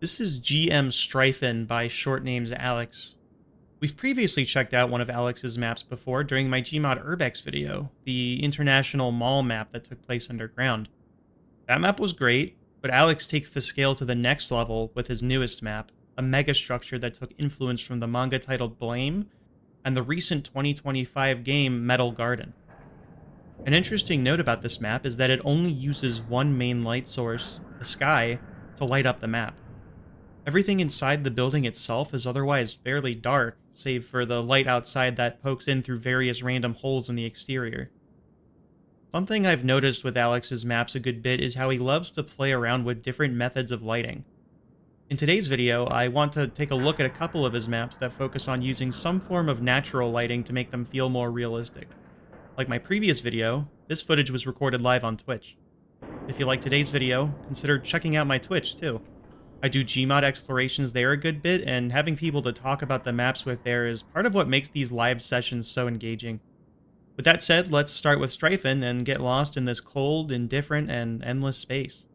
This is GM Strifin by shortnamesalex. We've previously checked out one of Alex's maps before during my Gmod urbex video, the international mall map that took place underground. That map was great, but Alex takes the scale to the next level with his newest map, a Megastructure that took influence from the manga titled Blame and the recent 2025 game Metal Garden. An interesting note about this map is that it only uses one main light source, the sky, to light up the map. Everything inside the building itself is otherwise fairly dark, save for the light outside that pokes in through various random holes in the exterior. Something I've noticed with Alex's maps a good bit is how he loves to play around with different methods of lighting. In today's video, I want to take a look at a couple of his maps that focus on using some form of natural lighting to make them feel more realistic. Like my previous video, this footage was recorded live on Twitch. If you like today's video, consider checking out my Twitch too. I do Gmod explorations there a good bit, and having people to talk about the maps with there is part of what makes these live sessions so engaging. With that said, let's start with Strifin and get lost in this cold, indifferent, and endless space.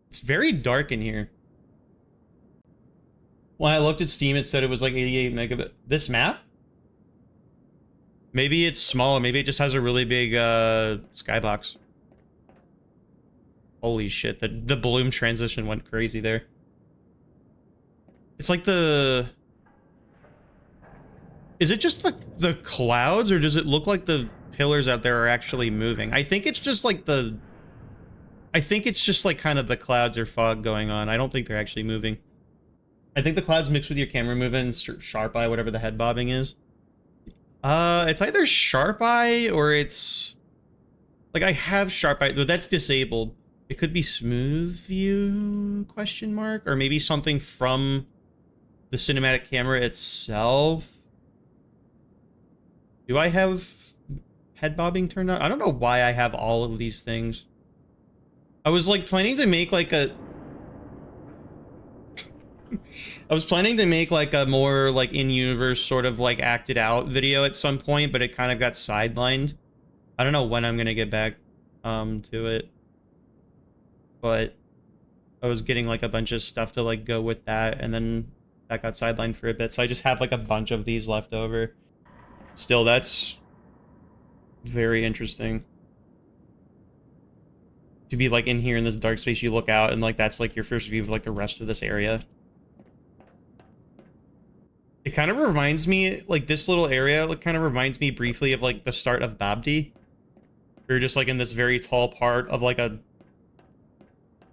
It's very dark in here. When I looked at Steam, it said it was like 88 megabit. This map? Maybe it's smaller. Maybe it just has a really big skybox. Holy shit, the bloom transition went crazy there. It's like the... Is it just like the clouds, or does it look like the pillars out there are actually moving? I think it's just like the... I think it's just like kind of the clouds or fog going on. I don't think they're actually moving. I think the clouds mixed with your camera movement and sharp eye, whatever the head bobbing is. It's either sharp eye or it's... Like, I have sharp eye, but that's disabled. It could be smooth view, question mark? Or maybe something from the cinematic camera itself. Do I have head bobbing turned on? I don't know why I have all of these things. I was, like, planning to make, like, a... I was planning to make like a more like in-universe sort of like acted out video at some point, but it kind of got sidelined. I don't know when I'm gonna get back to it, but I was getting like a bunch of stuff to like go with that, and then that got sidelined for a bit, so I just have like a bunch of these left over. Still, that's very interesting to be like in here in this dark space. You look out and like that's like your first view of like the rest of this area. It kind of reminds me, like, this little area, like, kind of reminds me briefly of, like, the start of Babdi. You're just, like, in this very tall part of, like, a...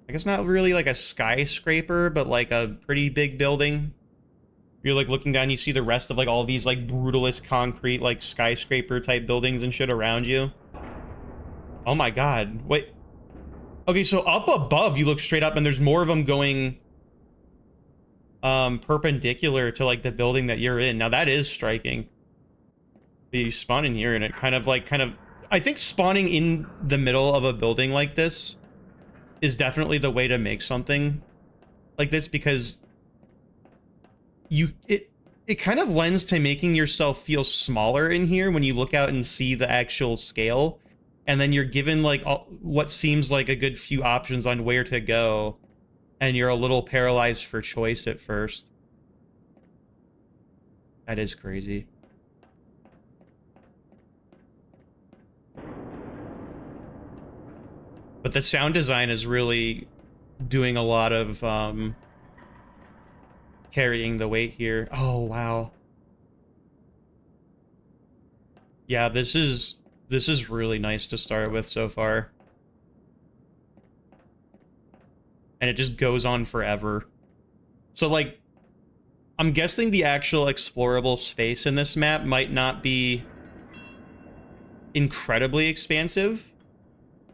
I guess not really, like, a skyscraper, but, like, a pretty big building. You're, like, looking down, you see the rest of, like, all these, like, brutalist concrete, like, skyscraper-type buildings and shit around you. Oh my god. Wait. Okay, so up above, you look straight up, and there's more of them going... perpendicular to like the building that you're in. Now that is striking. You spawn in here and it kind of I think spawning in the middle of a building like this is definitely the way to make something like this, because it kind of lends to making yourself feel smaller in here when you look out and see the actual scale, and then you're given like what seems like a good few options on where to go. And you're a little paralyzed for choice at first. That is crazy. But the sound design is really doing a lot of carrying the weight here. Oh, wow. Yeah, this is really nice to start with so far. And it just goes on forever. So, like, I'm guessing the actual explorable space in this map might not be incredibly expansive,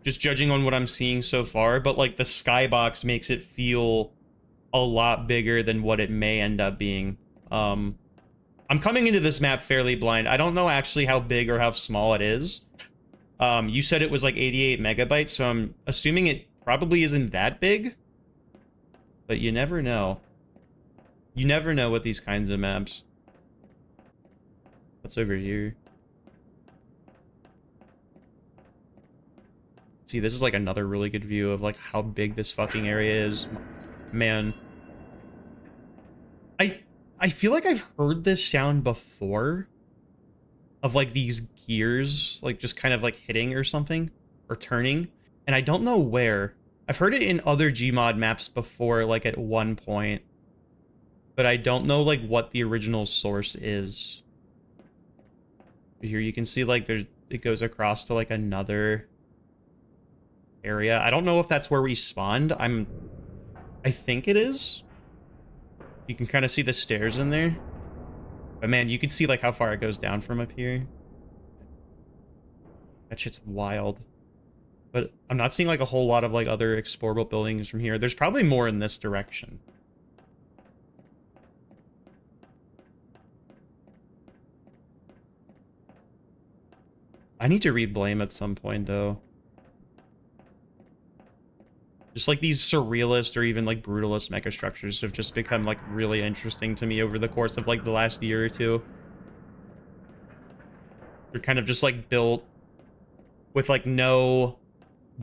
just judging on what I'm seeing so far, but, like, the skybox makes it feel a lot bigger than what it may end up being. I'm coming into this map fairly blind. I don't know actually how big or how small it is. You said it was, like, 88 megabytes, so I'm assuming it probably isn't that big. But you never know. You never know with these kinds of maps. What's over here? See, this is like another really good view of like how big this fucking area is. Man. I feel like I've heard this sound before. Of like these gears, like just kind of like hitting or something. Or turning. And I don't know where. I've heard it in other Gmod maps before, like at one point. But I don't know like what the original source is. Here you can see like there's it goes across to like another area. I don't know if that's where we spawned. I think it is. You can kind of see the stairs in there. But man, you can see like how far it goes down from up here. That shit's wild. But I'm not seeing like a whole lot of like other explorable buildings from here. There's probably more in this direction. I need to read Blame at some point though. Just like these surrealist or even like brutalist megastructures have just become like really interesting to me over the course of like the last year or two. They're kind of just like built with like no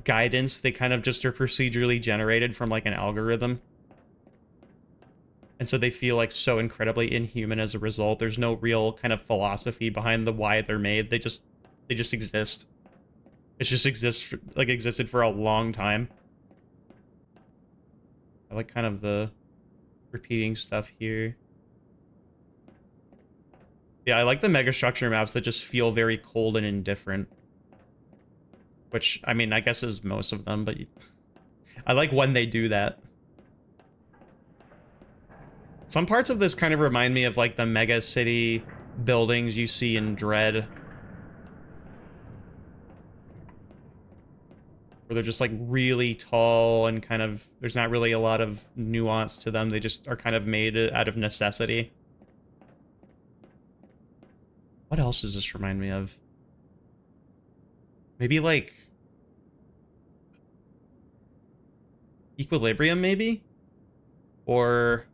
guidance. They kind of just are procedurally generated from like an algorithm. And so they feel like so incredibly inhuman as a result. There's no real kind of philosophy behind the why they're made. They just exist. It just exists like existed for a long time. I like kind of the repeating stuff here. Yeah, I like the megastructure maps that just feel very cold and indifferent. Which, I mean, I guess is most of them, but I like when they do that. Some parts of this kind of remind me of like the mega city buildings you see in Dread. Where they're just like really tall and kind of, there's not really a lot of nuance to them. They just are kind of made out of necessity. What else does this remind me of? Maybe like Equilibrium, maybe? Or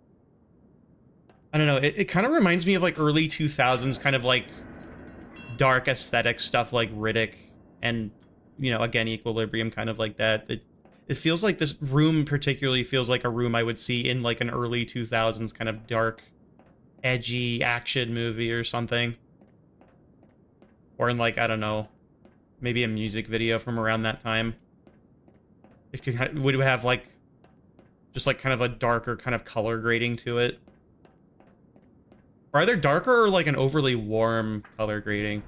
I don't know. It kind of reminds me of like early 2000s kind of like dark aesthetic stuff like Riddick and, you know, again, Equilibrium, kind of like that. It feels like this room particularly feels like a room I would see in like an early 2000s kind of dark, edgy action movie or something. Or in like, I don't know, maybe a music video from around that time. It would have like, just like kind of a darker kind of color grading to it. Or either darker or like an overly warm color grading.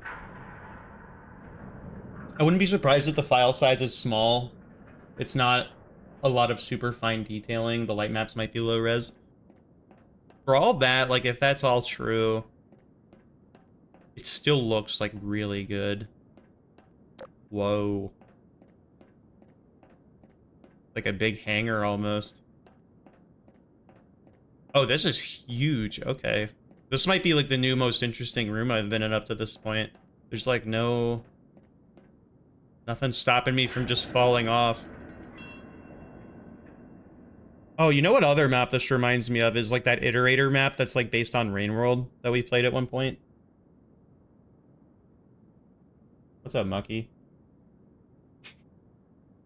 I wouldn't be surprised if the file size is small. It's not a lot of super fine detailing. The light maps might be low res. For all that, like if that's all true, it still looks like really good. Whoa. Like a big hangar almost. Oh, this is huge. Okay. This might be like the new most interesting room I've been in up to this point. There's like nothing stopping me from just falling off. Oh, you know what other map this reminds me of is like that Iterator map that's like based on Rain World that we played at one point. What's up, Mucky? I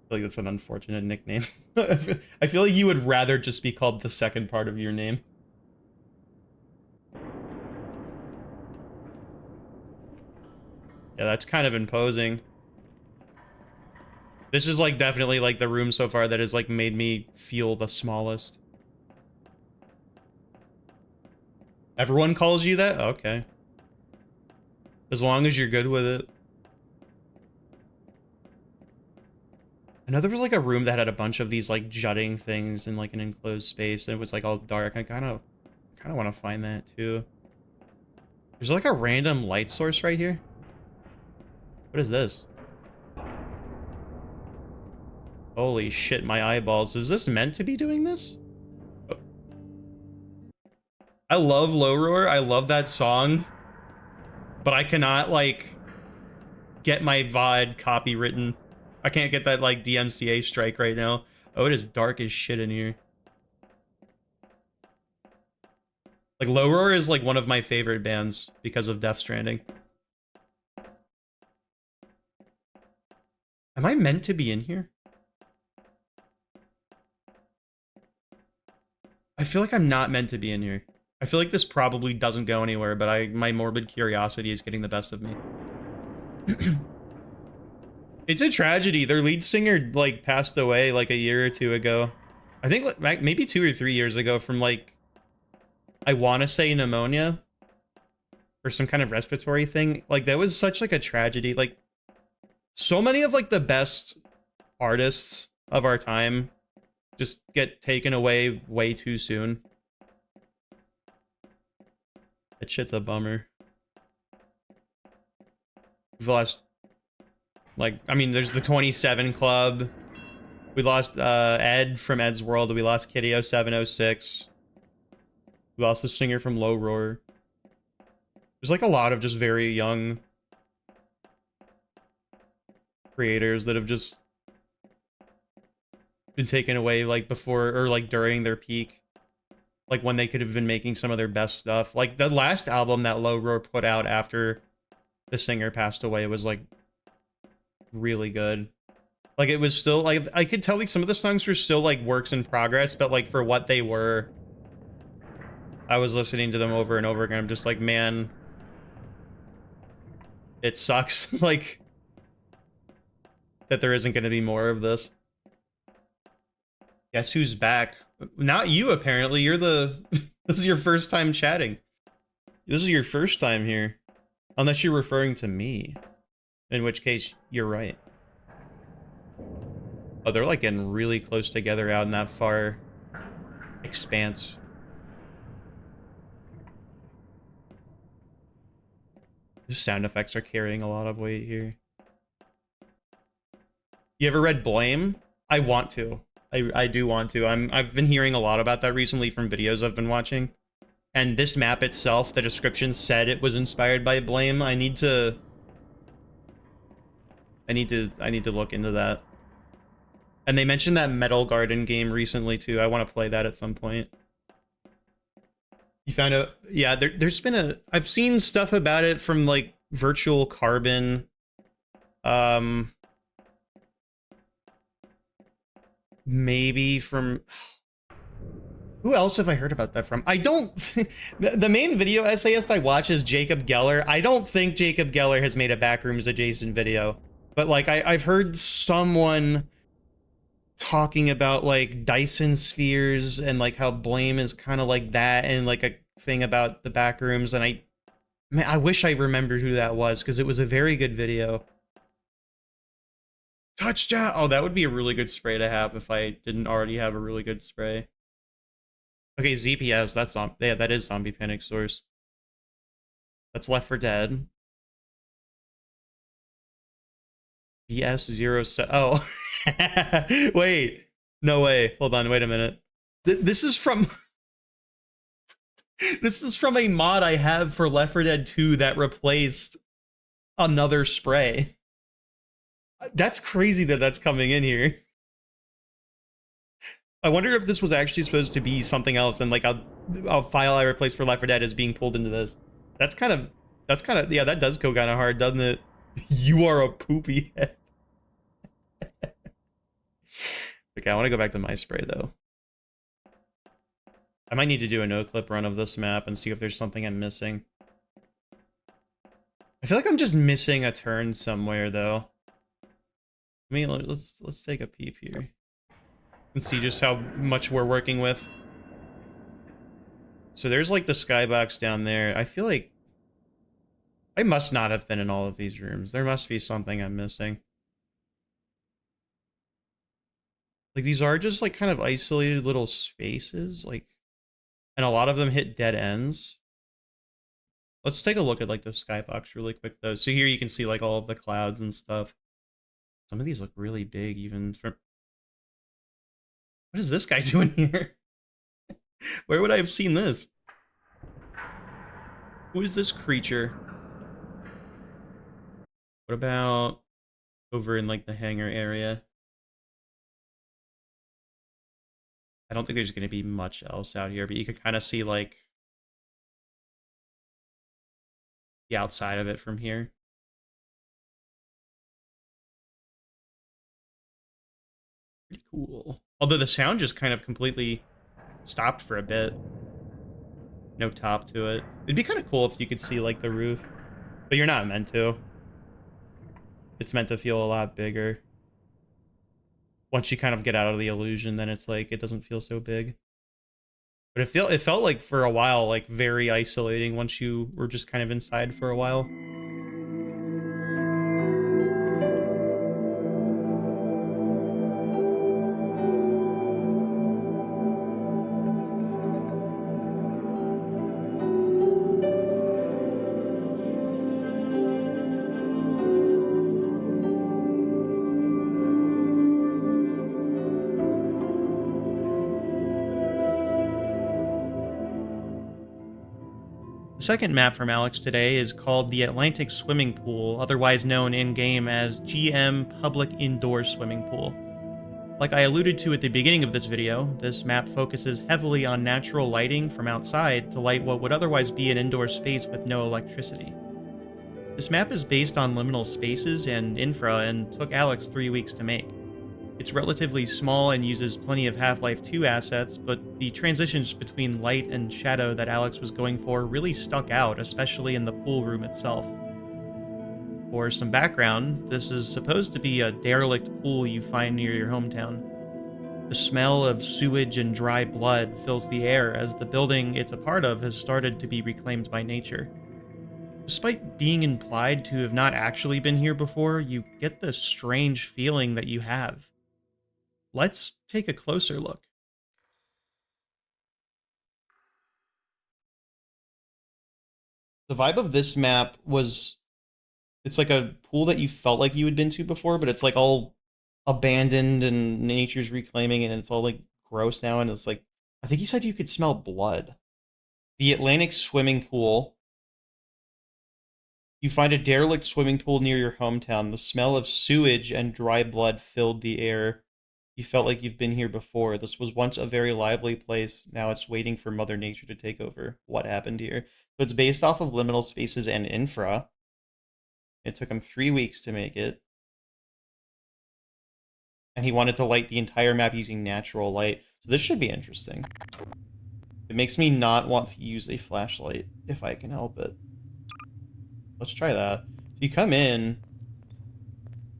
feel like that's an unfortunate nickname. I feel like you would rather just be called the second part of your name. Yeah, that's kind of imposing. This is like definitely like the room so far that has like made me feel the smallest. Everyone calls you that? Okay. As long as you're good with it. I know there was like a room that had a bunch of these like jutting things in like an enclosed space and it was like all dark. I kind of want to find that too. There's like a random light source right here. What is this? Holy shit, my eyeballs. Is this meant to be doing this? I love Low Roar. I love that song. But I cannot, like, get my VOD copywritten. I can't get that, like, DMCA strike right now. Oh, it is dark as shit in here. Like, Low Roar is, like, one of my favorite bands because of Death Stranding. Am I meant to be in here? I feel like I'm not meant to be in here. I feel like this probably doesn't go anywhere, but my morbid curiosity is getting the best of me. It's a tragedy. Their lead singer, like, passed away, like, a year or two ago. I think, like, maybe 2 or 3 years ago from, like, I want to say pneumonia or some kind of respiratory thing. Like, that was such, like, a tragedy. Like, so many of, like, the best artists of our time just get taken away way too soon. That shit's a bummer. We've lost, like, I mean, there's the 27 Club. We lost Ed from Ed's World. We lost Kitty0706. We lost the singer from Low Roar. There's, like, a lot of just very young creators that have just been taken away, like, before, or, like, during their peak. Like, when they could have been making some of their best stuff. Like, the last album that Low Roar put out after the singer passed away was, like, really good. Like, it was still, like, I could tell, like, some of the songs were still, like, works in progress, but, like, for what they were, I was listening to them over and over again. I'm just like, man, it sucks, like, that there isn't going to be more of this. Guess who's back? Not you, apparently. You're the... This is your first time chatting. This is your first time here. Unless you're referring to me. In which case, you're right. Oh, they're, like, getting really close together out in that far expanse. The sound effects are carrying a lot of weight here. You ever read Blame? I want to. I do want to. I've been hearing a lot about that recently from videos I've been watching. And this map itself, the description said it was inspired by Blame. I need to look into that. And they mentioned that Metal Garden game recently too. I want to play that at some point. You found out? Yeah, there's been a... I've seen stuff about it from, like, Virtual Carbon. Maybe from... Who else have I heard about that from? I don't... The main video essayist I watch is Jacob Geller. I don't think Jacob Geller has made a Backrooms adjacent video. But, like, I've heard someone talking about, like, Dyson spheres and, like, how Blame is kind of like that, and, like, a thing about the Backrooms, and man, I wish I remembered who that was, because it was a very good video. Touchdown! Oh, that would be a really good spray to have if I didn't already have a really good spray. Okay, ZPS, that's yeah, that is Zombie Panic Source. That's Left 4 Dead. BS07. Oh. Wait. No way. Hold on, wait a minute. This is from... This is from a mod I have for Left 4 Dead 2 that replaced another spray. That's crazy that that's coming in here. I wonder if this was actually supposed to be something else, and, like, a file I replaced for Left 4 Dead is being pulled into this. That's kind of, yeah, that does go kind of hard, doesn't it? You are a poopy head. Okay, I want to go back to my spray, though. I might need to do a no-clip run of this map and see if there's something I'm missing. I feel like I'm just missing a turn somewhere, though. I mean, let's take a peep here and see just how much we're working with. So there's, like, the skybox down there. I feel like I must not have been in all of these rooms. There must be something I'm missing. Like, these are just, like, kind of isolated little spaces, like, and a lot of them hit dead ends. Let's take a look at, like, the skybox really quick, though. So here you can see, like, all of the clouds and stuff. Some of these look really big, even from... What is this guy doing here? Where would I have seen this? Who is this creature? What about over in, like, the hangar area? I don't think there's going to be much else out here, but you can kind of see, like, the outside of it from here. Cool. Although the sound just kind of completely stopped for a bit. No top to it. It'd be kind of cool if you could see, like, the roof. But you're not meant to. It's meant to feel a lot bigger. Once you kind of get out of the illusion, then it's like, it doesn't feel so big. But it felt like for a while, like, very isolating once you were just kind of inside for a while. The second map from Alex today is called the Atlantic Swimming Pool, otherwise known in-game as GM Public Indoor Swimming Pool. Like I alluded to at the beginning of this video, this map focuses heavily on natural lighting from outside to light what would otherwise be an indoor space with no electricity. This map is based on liminal spaces and infra and took Alex 3 weeks to make. It's relatively small and uses plenty of Half-Life 2 assets, but the transitions between light and shadow that Alex was going for really stuck out, especially in the pool room itself. For some background, this is supposed to be a derelict pool you find near your hometown. The smell of sewage and dry blood fills the air as the building it's a part of has started to be reclaimed by nature. Despite being implied to have not actually been here before, you get the strange feeling that you have. Let's take a closer look. The vibe of this map was, it's like a pool that you felt like you had been to before, but it's like all abandoned and nature's reclaiming it, and it's all like gross now, and it's like, I think he said you could smell blood. The Atlantic Swimming Pool. You find a derelict swimming pool near your hometown. The smell of sewage and dry blood filled the air. You felt like you've been here before. This was once a very lively place. Now it's waiting for Mother Nature to take over. What happened here? So it's based off of liminal spaces and infra. It took him 3 weeks to make it. And he wanted to light the entire map using natural light. So this should be interesting. It makes me not want to use a flashlight if I can help it. Let's try that. So you come in,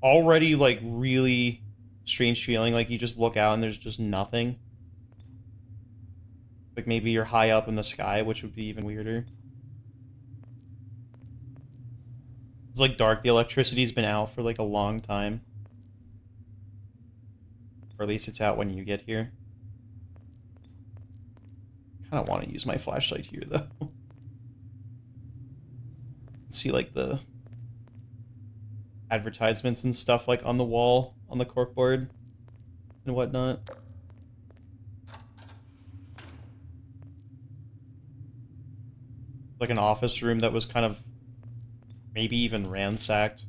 already like really strange feeling, like you just look out and there's just nothing. Like maybe you're high up in the sky, which would be even weirder. It's like dark. The electricity's been out for like a long time. Or at least it's out when you get here. I kind of want to use my flashlight here though. See like the advertisements and stuff like on the wall, on the corkboard and whatnot. Like an office room that was kind of maybe even ransacked.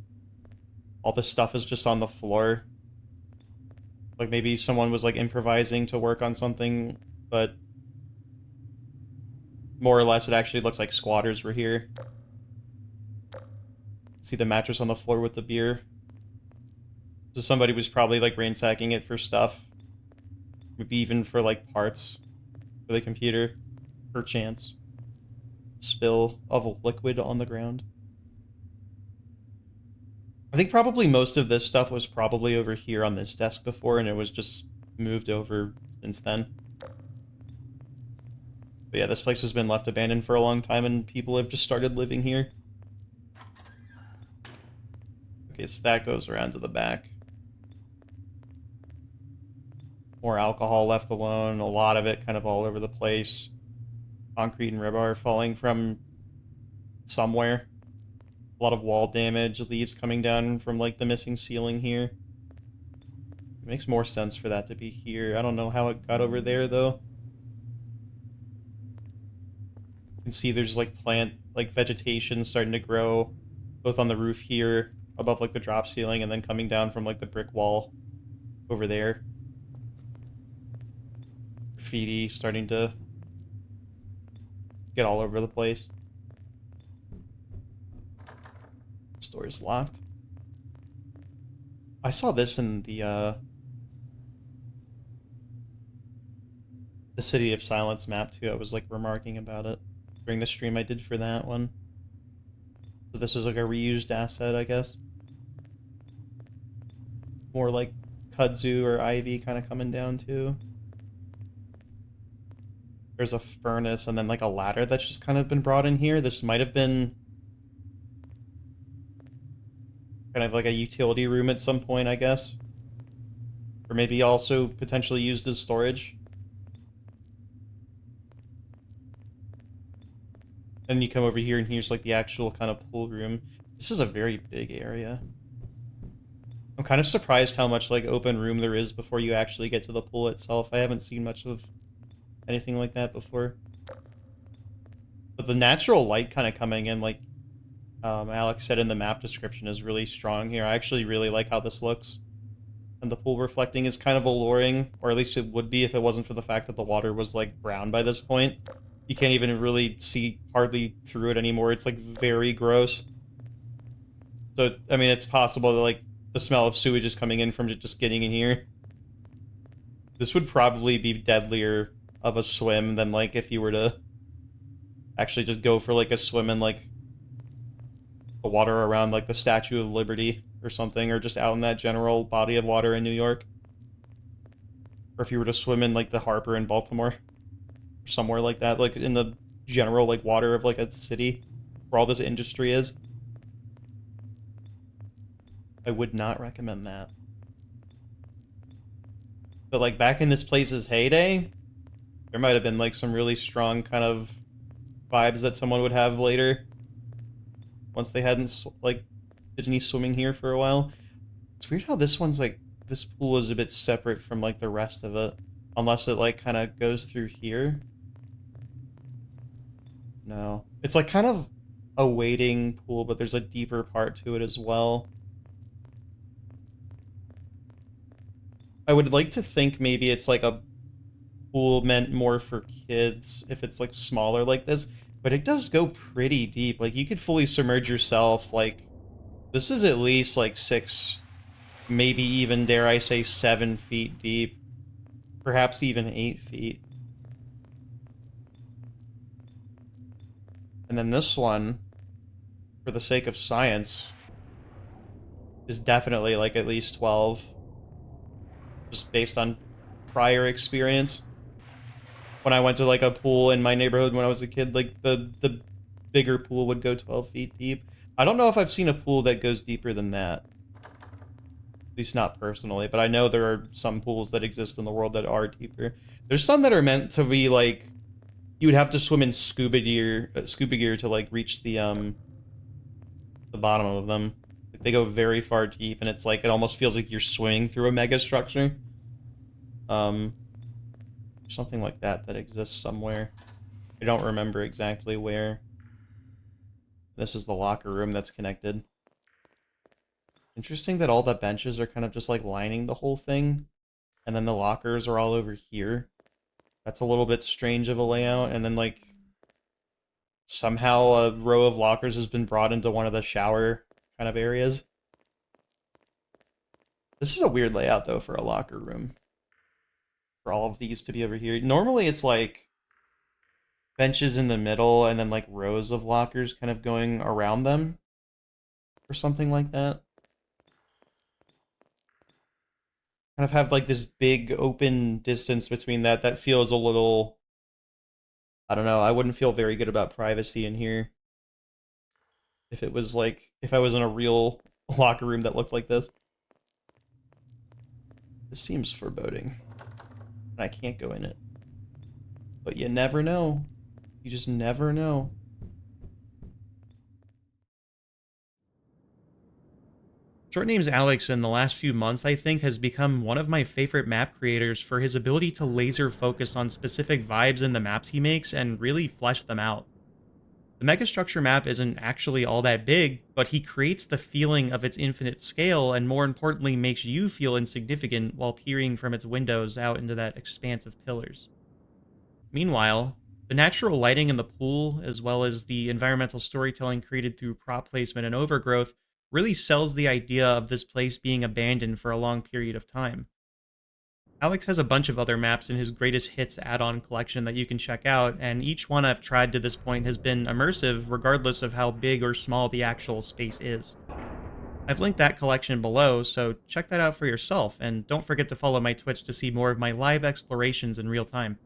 All this stuff is just on the floor. Like maybe someone was like improvising to work on something, but more or less it actually looks like squatters were here. See the mattress on the floor with the beer. So somebody was probably like ransacking it for stuff. Maybe even for like parts for the computer. Perchance. Spill of a liquid on the ground. I think probably most of this stuff was probably over here on this desk before, and it was just moved over since then. But yeah, this place has been left abandoned for a long time, and people have just started living here. Okay, so that goes around to the back. More alcohol left alone, a lot of it kind of all over the place. Concrete and rebar falling from somewhere. A lot of wall damage, leaves coming down from like the missing ceiling here. It makes more sense for that to be here. I don't know how it got over there though. You can see there's like like vegetation starting to grow both on the roof here above like the drop ceiling and then coming down from like the brick wall over there. Graffiti starting to get all over the place. This door is locked. I saw this in the The City of Silence map too. I was like remarking about it during the stream I did for that one. So this is like a reused asset, I guess. More like kudzu or ivy kind of coming down too. There's a furnace and then like a ladder that's just kind of been brought in here. This might have been kind of like a utility room at some point, I guess. Or maybe also potentially used as storage. And you come over here and here's like the actual kind of pool room. This is a very big area. I'm kind of surprised how much like open room there is before you actually get to the pool itself. I haven't seen much of anything like that before. But the natural light kind of coming in, like Alex said in the map description, is really strong here. I actually really like how this looks. And the pool reflecting is kind of alluring, or at least it would be if it wasn't for the fact that the water was like brown by this point. You can't even really see hardly through it anymore. It's like very gross. So, I mean, it's possible that like the smell of sewage is coming in from just getting in here. This would probably be deadlier of a swim than like if you were to actually just go for like a swim in like the water around like the Statue of Liberty or something, or just out in that general body of water in New York. Or if you were to swim in like the harbor in Baltimore, or somewhere like that, like in the general like water of like a city where all this industry is. I would not recommend that. But like back in this place's heyday, there might have been like some really strong kind of vibes that someone would have later. Once they hadn't like did any swimming here for a while. It's weird how this one's like, this pool is a bit separate from like the rest of it. Unless it like kind of goes through here. No. It's like kind of a wading pool, but there's a deeper part to it as well. I would like to think maybe it's like a pool meant more for kids if it's like smaller like this, but it does go pretty deep. Like you could fully submerge yourself. Like this is at least like 6, maybe even dare I say 7 feet deep, perhaps even 8 feet. And then this one, for the sake of science, is definitely like at least 12. Just based on prior experience. When I went to like a pool in my neighborhood when I was a kid, like the bigger pool would go 12 feet deep. I don't know if I've seen a pool that goes deeper than that. At least not personally, but I know there are some pools that exist in the world that are deeper. There's some that are meant to be like, you would have to swim in scuba gear to like reach the bottom of them. Like, they go very far deep, and it's like it almost feels like you're swimming through a megastructure. Something like that that exists somewhere. I don't remember exactly where. This is the locker room that's connected. Interesting that all the benches are kind of just like lining the whole thing, and then the lockers are all over here. That's a little bit strange of a layout, and then like somehow a row of lockers has been brought into one of the shower kind of areas. This is a weird layout though for a locker room. For all of these to be over here. Normally it's like benches in the middle and then like rows of lockers kind of going around them or something like that. Kind of have like this big open distance between that feels a little, I don't know, I wouldn't feel very good about privacy in here if it was like, if I was in a real locker room that looked like this. This seems foreboding. And I can't go in it. But you never know. You just never know. shortnamesalex in the last few months, I think, has become one of my favorite map creators for his ability to laser focus on specific vibes in the maps he makes and really flesh them out. The Megastructure map isn't actually all that big, but he creates the feeling of its infinite scale and more importantly makes you feel insignificant while peering from its windows out into that expanse of pillars. Meanwhile, the natural lighting in the pool, as well as the environmental storytelling created through prop placement and overgrowth, really sells the idea of this place being abandoned for a long period of time. Alex has a bunch of other maps in his greatest hits add-on collection that you can check out, and each one I've tried to this point has been immersive regardless of how big or small the actual space is. I've linked that collection below, so check that out for yourself, and don't forget to follow my Twitch to see more of my live explorations in real time.